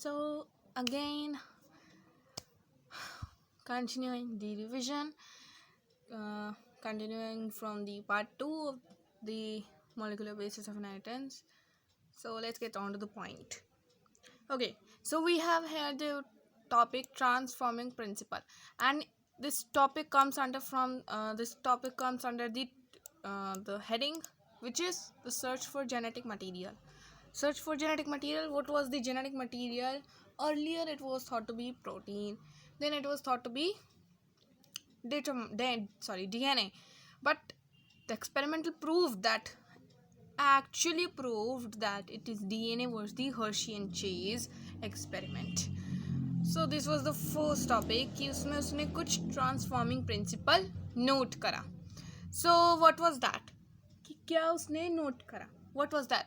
So again, continuing the revision, continuing from the part 2 of the molecular basis of inheritance. So let's get on to the point. Okay, so we have here the topic transforming principle, and this topic comes under the heading, which is the search for genetic material. Search for genetic material. What was the genetic material? Earlier it was thought to be protein, then it was thought to be DNA, but the experimental proof that actually proved that it is DNA was the Hershey and Chase experiment. So this was the first topic कि उसमें उसने कुछ transforming principle note करा. So what was that? कि क्या उसने note करा? What was that?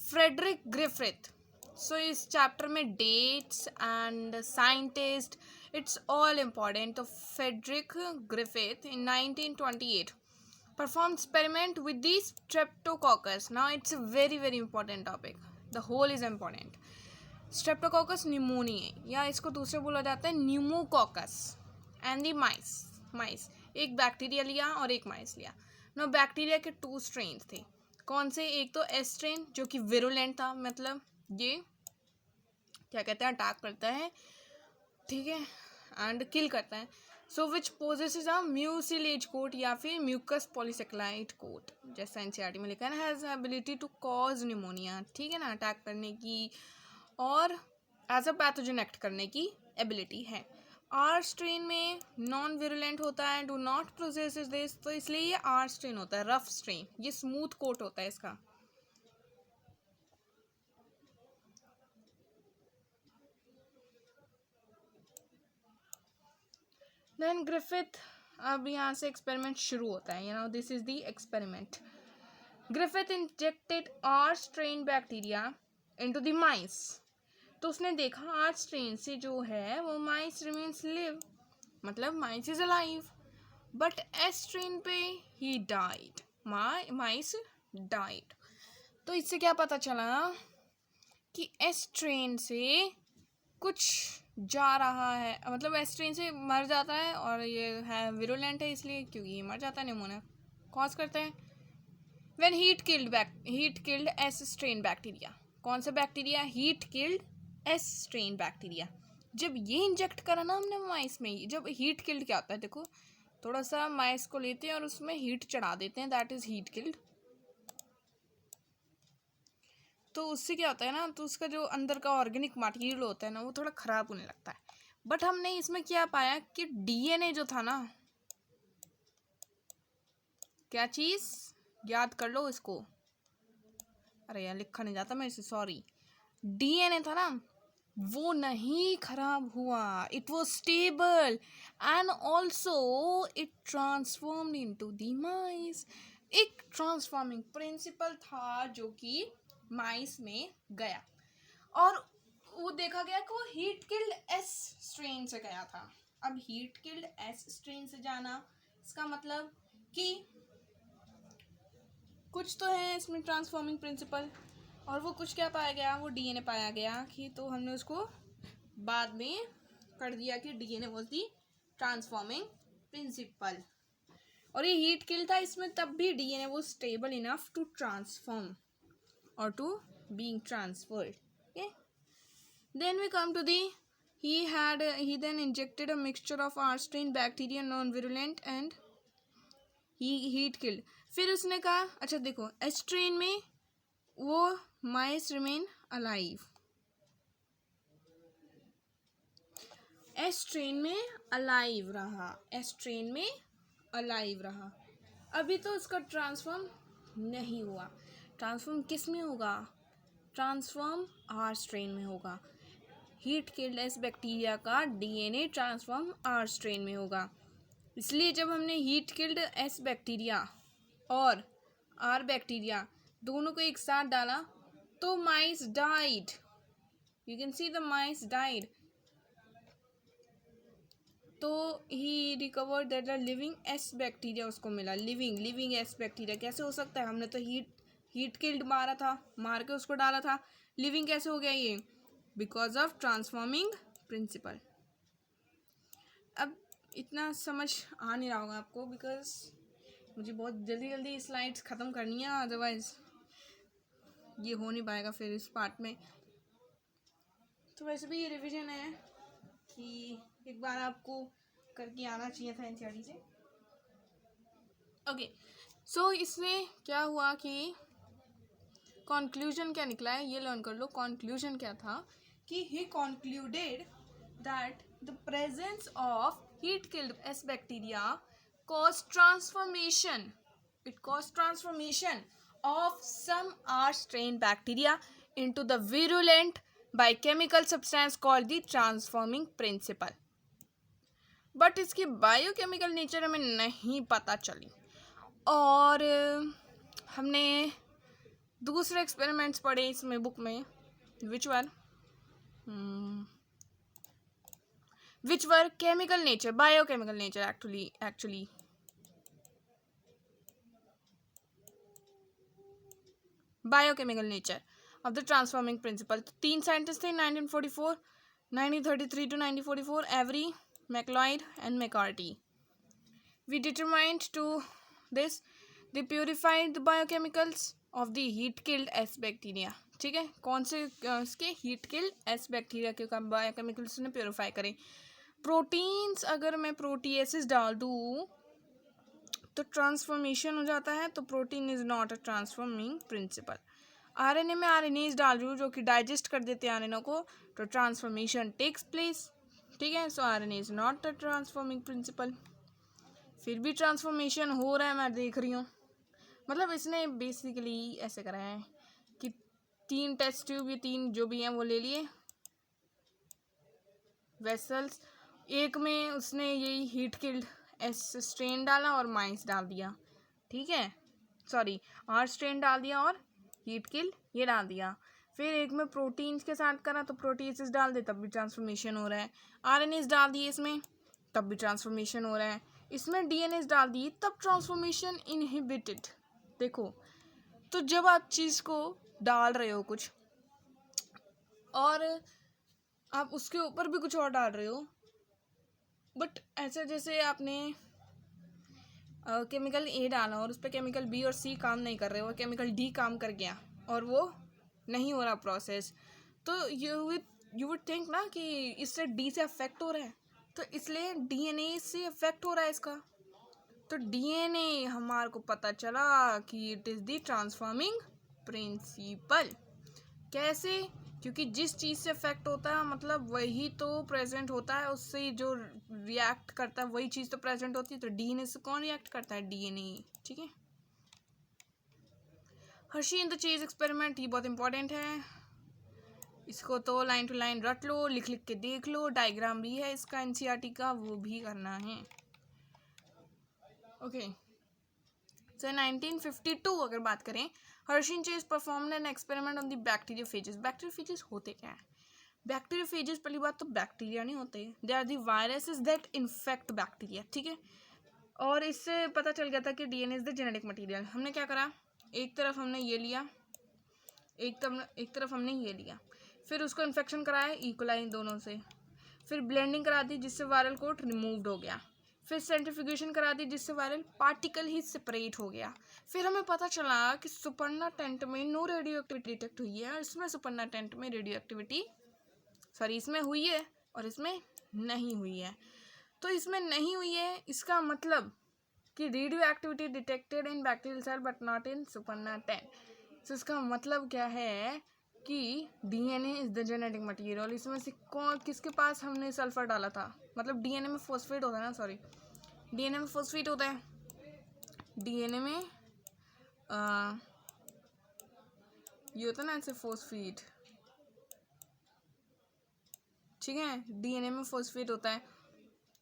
Frederick Griffith. So इस चैप्टर में dates and scientist it's all important. So Frederick Griffith in 1928 performed experiment with the streptococcus. Now it's a very very important topic. The whole is important. Streptococcus pneumonia या इसको दूसरे बोला जाता है pneumococcus and the माइस एक bacteria लिया और एक माइस लिया. नो बैक्टीरिया के 2 स्ट्रेन थे. कौन से? एक तो एस स्ट्रेन जो कि विरुलेंट था, मतलब ये क्या कहते हैं अटैक करता है, ठीक है, एंड किल करता है. So which possesses a mucilage coat या फिर म्यूकस पॉलीसेक्लाइड कोट, जैसा एनसीईआरटी में लिखा है ना, has ability to cause pneumonia, ठीक है ना, अटैक करने की और एज अ पैथोजन एक्ट करने की एबिलिटी है. आर स्ट्रेन में नॉन विरुलेंट होता है, डू नॉट प्रोसेस दिस, तो इसलिए ये आर स्ट्रेन होता है, रफ स्ट्रेन, ये स्मूथ कोट होता है इसका. देन ग्रिफिथ, अब यहाँ से एक्सपेरिमेंट शुरू होता है. This is the experiment. Griffith injected R strain bacteria into the माइस. तो उसने देखा आर स्ट्रेन से जो है वो माइस रिमेन्स लिव, मतलब mice is alive, but S strain पे ही डाइड, माइस डाइड. तो इससे क्या पता चला कि एस स्ट्रेन से कुछ जा रहा है, मतलब एस स्ट्रेन से मर जाता है, और ये है विरुलेंट है इसलिए, क्योंकि ये मर जाता है, न्यूमोनिया कॉज करता है. When heat killed S strain bacteria. कौन सा bacteria? Heat killed S strain bacteria. जब ये इंजेक्ट करा ना हमने माइस में, जब हीट किल्ड क्या होता है, देखो थोड़ा सा माइस को लेते हैं और उसमें हीट चढ़ा देते हैं, दैट इज हीट किल्ड. तो उससे क्या होता है ना, तो उसका जो अंदर का ऑर्गेनिक मटेरियल होता है ना, वो थोड़ा ख़राब होने लगता है. बट हमने इसमें क्या पाया कि डीएनए जो था ना, क्या चीज़ याद कर लो इसको, अरे यार लिखा नहीं जाता मेरे से, सॉरी. डीएनए था ना, वो नहीं खराब हुआ, it was stable and also it transformed into the माइस. एक ट्रांसफॉर्मिंग प्रिंसिपल था जो कि माइस में गया, और वो देखा गया कि वो हीट किल्ड एस स्ट्रेन से गया था. अब हीट किल्ड एस स्ट्रेन से जाना, इसका मतलब कि कुछ तो है इसमें ट्रांसफॉर्मिंग प्रिंसिपल, और वो कुछ क्या पाया गया, वो डीएनए पाया गया कि, तो हमने उसको बाद में कर दिया कि DNA was the transforming principle. और ये हीट किल था, इसमें तब भी DNA was stable enough to transform or to being transferred. Okay, then we come to the he then injected a mixture of R strain bacteria non-virulent and he heat killed. फिर उसने कहा अच्छा देखो, S strain में वो माइस remain alive, S strain में alive रहा, S strain में अलाइव रहा. अभी तो उसका ट्रांसफॉर्म नहीं हुआ. ट्रांसफॉर्म किस में होगा? ट्रांसफॉर्म आर स्ट्रेन में होगा. हीट किल्ड एस बैक्टीरिया का डीएनए ट्रांसफॉर्म आर स्ट्रेन में होगा. इसलिए जब हमने हीट किल्ड एस बैक्टीरिया और आर बैक्टीरिया दोनों को एक साथ डाला तो mice died. You can see the mice died. तो he recovered that the living S bacteria उसको मिला. लिविंग एस बैक्टीरिया कैसे हो सकता है? हमने तो हीट किल्ड मारा था, मार के उसको डाला था. लिविंग कैसे हो गया ये? Because of transforming principle. अब इतना समझ आ नहीं रहा होगा आपको, बिकॉज मुझे बहुत जल्दी जल्दी स्लाइड्स ख़त्म करनी है, अदरवाइज ये हो नहीं पाएगा फिर इस पार्ट में। तो वैसे भी ये रिवीजन है कि एक बार आपको करके आना चाहिए था एनसीईआरटी से। ओके, सो इसमें क्या हुआ कि कंक्लूजन क्या निकला है ये लर्न कर लो। कंक्लूजन क्या था कि he concluded that the presence of heat killed S bacteria cause transformation, it caused transformation of some R strain bacteria into the virulent biochemical substance called the transforming principle, but इसकी biochemical nature हमें नहीं पता चली। और हमने दूसरे experiments पढ़े इसमें बुक में, which were chemical nature, biochemical nature actually biochemical nature of the transforming principle. तो 3 साइंटिस्ट थे 1944, 1933 to 1944, Avery, MacLeod and McCarty. We determined to this they purified the biochemicals of the heat killed S bacteria. ठीक है, कौन से इसके heat killed S bacteria के biochemicals ने purify करें। प्रोटीन्स, अगर मैं प्रोटीएसिस डाल दूँ तो ट्रांसफॉर्मेशन हो जाता है, तो protein is not a transforming principal. RNA में आरएनएज डाल रही हूँ जो कि डाइजेस्ट कर देते हैं आरएनए को, तो ट्रांसफॉर्मेशन टेक्स प्लेस। ठीक है, so RNA is not a transforming principle. फिर भी ट्रांसफॉर्मेशन हो रहा है, मैं देख रही हूँ। मतलब इसने बेसिकली ऐसे करा है कि 3 टेस्ट ट्यूब, ये 3 जो भी हैं वो ले लिए वेसल्स, एक में उसने यही हीट किल्ड एस स्ट्रेन डाला और माइस डाल दिया। ठीक है, सॉरी, आर स्ट्रेन डाल दिया और हीट किल ये डाल दिया। फिर एक में प्रोटीन्स के साथ करा तो प्रोटीएसिस डाल दे, तब भी ट्रांसफॉर्मेशन हो रहा है। आरएनएस डाल दिए इसमें, तब भी ट्रांसफॉर्मेशन हो रहा है। इसमें डीएनएस डाल दिए, तब ट्रांसफॉर्मेशन इनहिबिटेड। देखो, तो जब आप चीज़ को डाल रहे हो कुछ और आप उसके ऊपर भी कुछ और डाल रहे हो, बट ऐसा जैसे आपने केमिकल ए डाला और उस पर केमिकल बी और सी काम नहीं कर रहे हो, केमिकल डी काम कर गया और वो नहीं हो रहा प्रोसेस, तो यू वुड थिंक ना कि इससे डी से अफेक्ट हो रहा है, तो इसलिए डीएनए से अफेक्ट हो रहा है इसका। तो डीएनए हमारे को पता चला कि it is the transforming principal. कैसे? क्योंकि जिस चीज़ से अफेक्ट होता है मतलब वही तो प्रेजेंट होता है, उससे जो रिएक्ट करता है वही चीज़ तो प्रेजेंट होती है। तो डीएनए से कौन रिएक्ट करता है? डीएनए। ठीक है, Hershey in the chase experiment, ये बहुत इंपॉर्टेंट है, इसको तो लाइन टू लाइन रट लो, लिख लिख के देख लो, डायग्राम भी है इसका एनसीईआरटी का, वो भी करना है। ओके, सो 1952 अगर बात करें, Hershey and chase performed an experiment on the bacteriophages. Bacteriophages होते क्या है? बैक्टीरियोफेजेस पहली बात तो बैक्टीरिया नहीं होते, they are the viruses that infect bacteria. ठीक है, और इससे पता चल गया था कि DNA is the genetic material. हमने क्या करा, एक तरफ हमने ये लिया, एक तरफ हमने ये लिया, फिर उसको इन्फेक्शन कराया इकोलाई दोनों से, फिर ब्लेंडिंग करा दी जिससे वायरल कोट रिमूव्ड हो गया, फिर सेंट्रीफ्यूगेशन करा दी जिससे वायरल पार्टिकल ही सेपरेट हो गया। फिर हमें पता चला कि सुपर्ना टेंट में नो रेडियो एक्टिविटी डिटेक्ट हुई है, और इसमें सुपर्ना टेंट में रेडियो एक्टिविटी इसमें हुई है और इसमें नहीं हुई है। तो इसमें नहीं हुई है, इसका मतलब कि radio activity detected in bacterial cell but not in supernatant. तो इसका मतलब क्या है कि DNA is the genetic material. इसमें से कौन किसके पास हमने सल्फर डाला था, मतलब डीएनए में फॉस्फेट होता है ना, सॉरी, डीएनए में फॉस्फेट होता है, डीएनए में ये होता है ना ऐसे फॉस्फेट। ठीक है, डीएनए में फॉस्फेट होता है,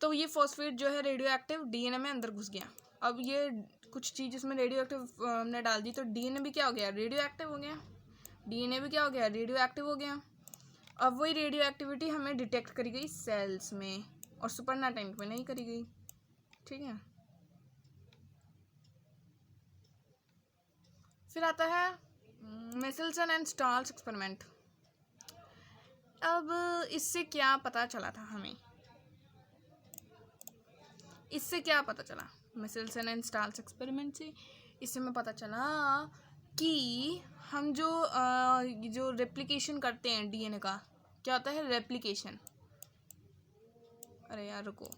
तो ये फॉस्फेट जो है रेडियो एक्टिव डीएनए में अंदर घुस गया। अब ये कुछ चीज़ इसमें रेडियो एक्टिव हमने डाल दी, तो डीएनए भी क्या हो गया, रेडियो एक्टिव हो गया। डीएनए भी क्या हो गया, रेडियो एक्टिव हो गया। अब वही रेडियो एक्टिविटी हमें डिटेक्ट करी गई सेल्स में और सुपर्ना टेंट में नहीं करी गई। ठीक है, फिर आता है मेसेल्सन एंड स्टाल्स एक्सपेरिमेंट। अब इससे क्या पता चला था हमें, इससे क्या पता चला मिचेल्सन एंड स्टार्ल्स एक्सपेरिमेंट से? इससे हमें पता चला कि हम जो रेप्लिकेशन करते हैं डीएनए का, क्या होता है रेप्लिकेशन। अरे यार रुको,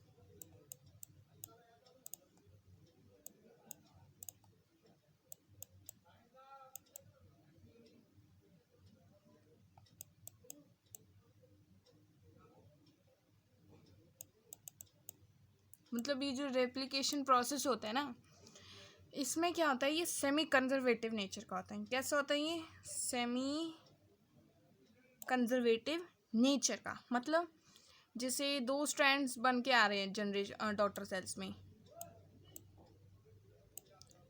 मतलब ये जो रेप्लिकेशन प्रोसेस होता है ना, इसमें क्या होता है, ये सेमी कंजर्वेटिव नेचर का होता है। कैसा होता है ये सेमी कंजर्वेटिव नेचर का, मतलब जैसे दो स्ट्रैंड्स बन के आ रहे हैं जनरेशन डॉटर सेल्स में,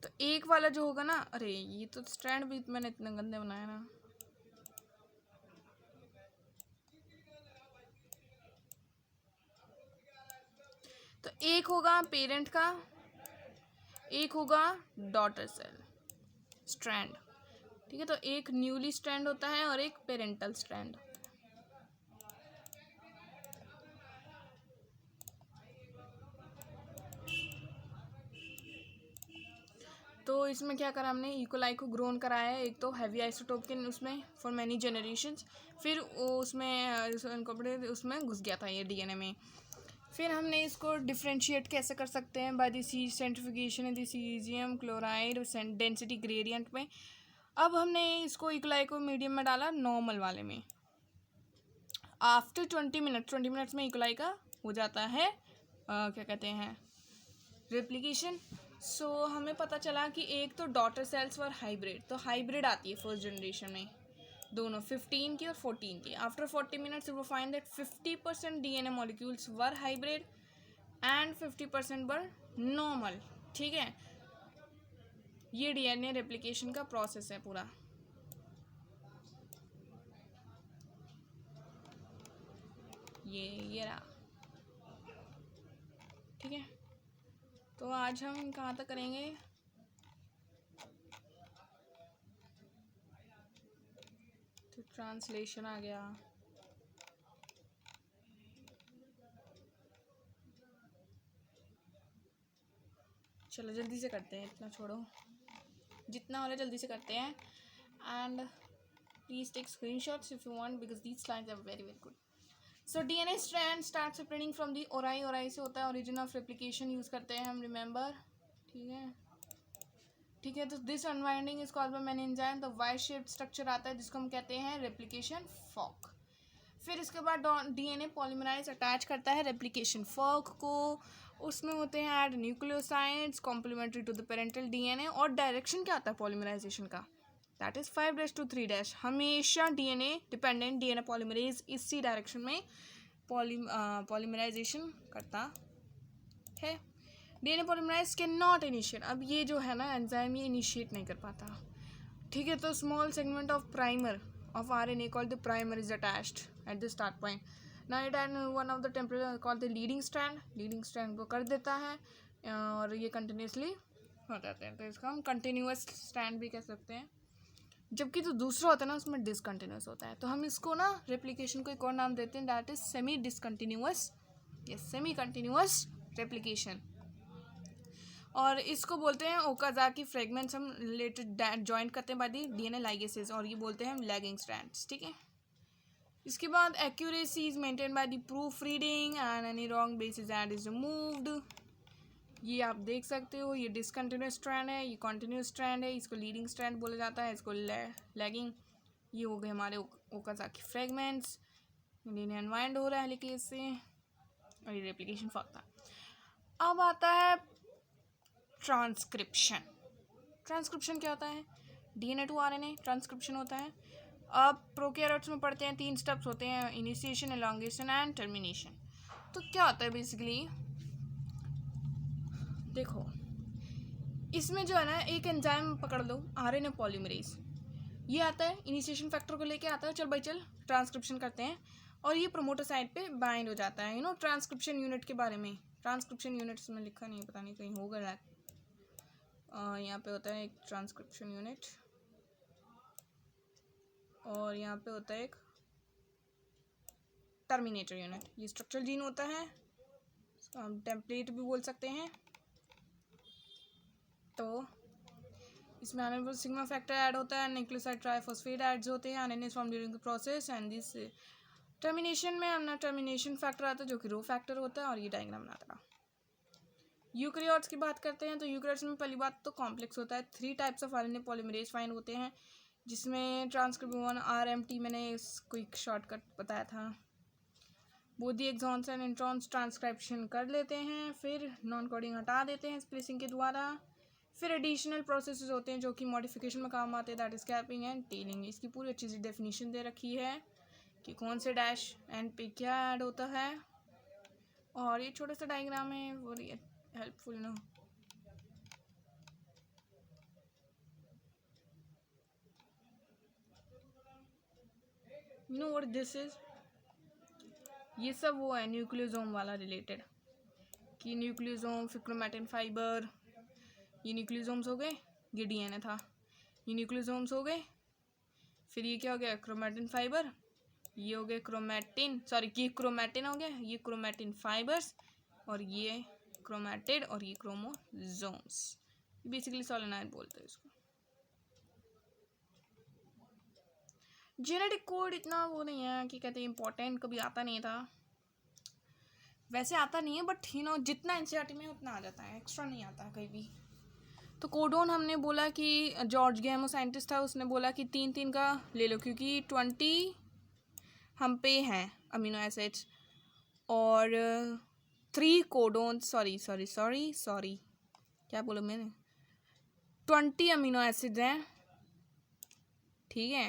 तो एक वाला जो होगा ना, अरे ये तो स्ट्रैंड भी मैंने इतने गंदे बनाया ना, तो एक होगा पेरेंट का, एक होगा डॉटर सेल स्ट्रैंड, ठीक है। तो एक न्यूली स्ट्रैंड होता है और एक पेरेंटल स्ट्रैंड। तो इसमें क्या करा हमने, इकोलाई को ग्रोन कराया है, एक तो हैवी आइसोटोप के उसमें फॉर मैनी जनरेशंस, फिर उसमें कपड़े उसमें घुस गया था ये डीएनए में। फिर हमने इसको डिफ्रेंशिएट कैसे कर सकते हैं, by this centrifugation in this caesium chloride density gradient में। अब हमने इसको इकोलाई को मीडियम में डाला नॉर्मल वाले में। आफ्टर 20 मिनट्स में इकोलाई का हो जाता है क्या कहते हैं रेप्लिकेशन। सो हमें पता चला कि एक तो डॉटर सेल्स वर हाइब्रिड, तो हाइब्रिड आती है फर्स्ट जनरेशन में दोनों 15 की और 14 की। आफ्टर 40 मिनट्स वो find that 50% DNA molecules were hybrid and 50% were normal, ठीक है। ये डीएनए रेप्लिकेशन का प्रोसेस है पूरा। ये रहा, ठीक है। तो आज हम कहाँ तक करेंगे, तो ट्रांसलेशन आ गया, चलो जल्दी से करते हैं, इतना छोड़ो, जितना हो रहा है जल्दी से करते हैं। And please take screenshots if you want because these slides are very very good. So DNA strand start separating from the ori, ori से होता है ओरिजिन ऑफ रेप्लिकेशन, यूज़ करते हैं हम, रिमेंबर, ठीक है ठीक है। तो this unwinding is called by man enzyme, तो वाई शेप्ड स्ट्रक्चर आता है जिसको हम कहते हैं रेप्लिकेशन फॉर्क। फिर इसके बाद डीएनए पॉलीमराइज अटैच करता है रेप्लिकेशन फॉर्क को, उसमें होते हैं add nucleosides complementary to the parental DNA, और डायरेक्शन क्या आता है पॉलीमराइजेशन का, दैट इज 5' to 3'। हमेशा डीएनए डिपेंडेंट डीएनए पॉलीमरेज इसी डायरेक्शन में पॉलीमराइजेशन करता है। DNA polymerase can not initiate, अब ये जो है ना एंजाइम ये इनिशिएट नहीं कर पाता, ठीक है। तो small segment of primer of RNA called the primer is attached at the start point. Now it and one of the temporal called the leading strand को कर देता है और ये continuously हो जाते हैं, तो इसका हम continuous strand भी कह सकते हैं। जबकि जो दूसरा होता है ना उसमें discontinuous होता है, तो हम इसको ना replication को एक और नाम देते हैं, that is semi discontinuous, yes semi continuous replication। और इसको बोलते हैं ओकाजाकी फ्रेगमेंट्स, हम रिलेटेड जॉइंट करते हैं बाय दी डीएनए लाइगेसेस, और ये बोलते हैं हम लैगिंग स्ट्रैंड्स, ठीक है। इसके बाद accuracy is maintain by the proof reading and any wrong basis and is removed. ये आप देख सकते हो, ये डिसकंटिन्यूस स्ट्रैंड है, ये कंटिन्यूस स्ट्रैंड है, इसको लीडिंग स्ट्रैंड बोला जाता है, इसको लैगिंग। ये हो गए हमारे ओकाजाकी फ्रेगमेंट्स, डीएनए अनवाइंड हो रहा है हेलिकेज से, और ये रेप्लिकेशन फॉर्क था। अब आता है ट्रांसक्रिप्शन। ट्रांसक्रिप्शन क्या होता है, डीएनए टू आरएनए ट्रांसक्रिप्शन होता है। अब प्रोकैरियोट्स में पढ़ते हैं 3 स्टेप्स होते हैं, इनिशिएशन, एलोंगेशन एंड टर्मिनेशन। तो क्या होता है बेसिकली, देखो इसमें जो है ना एक एंजाइम पकड़ लो आरएनए पॉलीमरेज, ये आता है इनिशिएशन फैक्टर को लेके आता है, चल भाई चल ट्रांसक्रिप्शन करते हैं, और ये प्रोमोटर साइट पे बाइंड हो जाता है। ट्रांसक्रिप्शन यूनिट के बारे में, ट्रांसक्रिप्शन यूनिट्स में लिखा नहीं, पता नहीं कहीं होगा, यहाँ पे होता है एक ट्रांसक्रिप्शन यूनिट, और यहाँ पे होता है एक टर्मिनेटर यूनिट, ये स्ट्रक्चरल जीन होता है, हम टेम्पलेट भी बोल सकते हैं। तो इसमें आने सिग्मा फैक्टर ऐड होता है, न्यूक्लियोसाइड ट्राइफॉस्फेट ऐड्स होते हैं, RNA form during the process and this termination में अपना टर्मिनेशन फैक्टर आता है जो कि रो फैक्टर होता है, और ये डायग्राम बनाता है। यूकैरियोट्स की बात करते हैं तो यूकैरियोट्स में पहली बात तो कॉम्प्लेक्स होता है, 3 types of RNA polymerase find होते हैं, जिसमें ट्रांसक्रिप्शन आरएमटी मैंने इसको एक शॉर्टकट बताया था। Both the exons and introns transcription कर लेते हैं, फिर नॉन कोडिंग हटा देते हैं स्प्लिसिंग के द्वारा, फिर एडिशनल प्रोसेसेस होते हैं जो कि मॉडिफिकेशन में काम आते हैं, that is capping and telling. इसकी पूरी अच्छी सी डेफिनेशन दे रखी है कि कौन से डैश एंड पे क्या ऐड होता है, और ये छोटा सा डायग्राम है वो हेल्पफुल ना। You know what this is, ये सब वो है न्यूक्लियोसोम वाला रिलेटेड, कि न्यूक्लियोसोम फिर क्रोमैटिन फाइबर, ये न्यूक्लियोसोम्स हो गए, ये डीएनए था, ये न्यूक्लियोसोम्स हो गए, फिर ये क्या हो गया क्रोमैटिन फाइबर, ये हो गया क्रोमैटिन, सॉरी ये क्रोमैटिन हो गया, ये क्रोमैटिन फाइबर्स, और ये क्रोमैटिड, और ये क्रोमोसोम्स, बेसिकली सोलेनाइड बोलते हैं इसको। जेनेटिक कोड इतना वो नहीं है कि कहते हैं इम्पोर्टेंट, कभी आता नहीं था, वैसे आता नहीं है, बट यू नो जितना एनसीईआरटी में उतना आ जाता है, एक्स्ट्रा नहीं आता है कहीं भी। तो कोडोन हमने बोला कि जॉर्ज गैमो साइंटिस्ट था, उसने बोला कि 3-3 का ले लो, क्योंकि 20 हम पे हैं अमीनो एसिड्स, और 3 कोडोन सॉरी क्या बोला मैंने, 20 अमीनो एसिड्स हैं, ठीक है।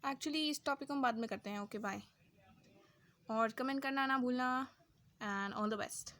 एक्चुअली इस टॉपिक को हम बाद में करते हैं, ओके बाय, और कमेंट करना ना भूलना, एंड ऑल द बेस्ट।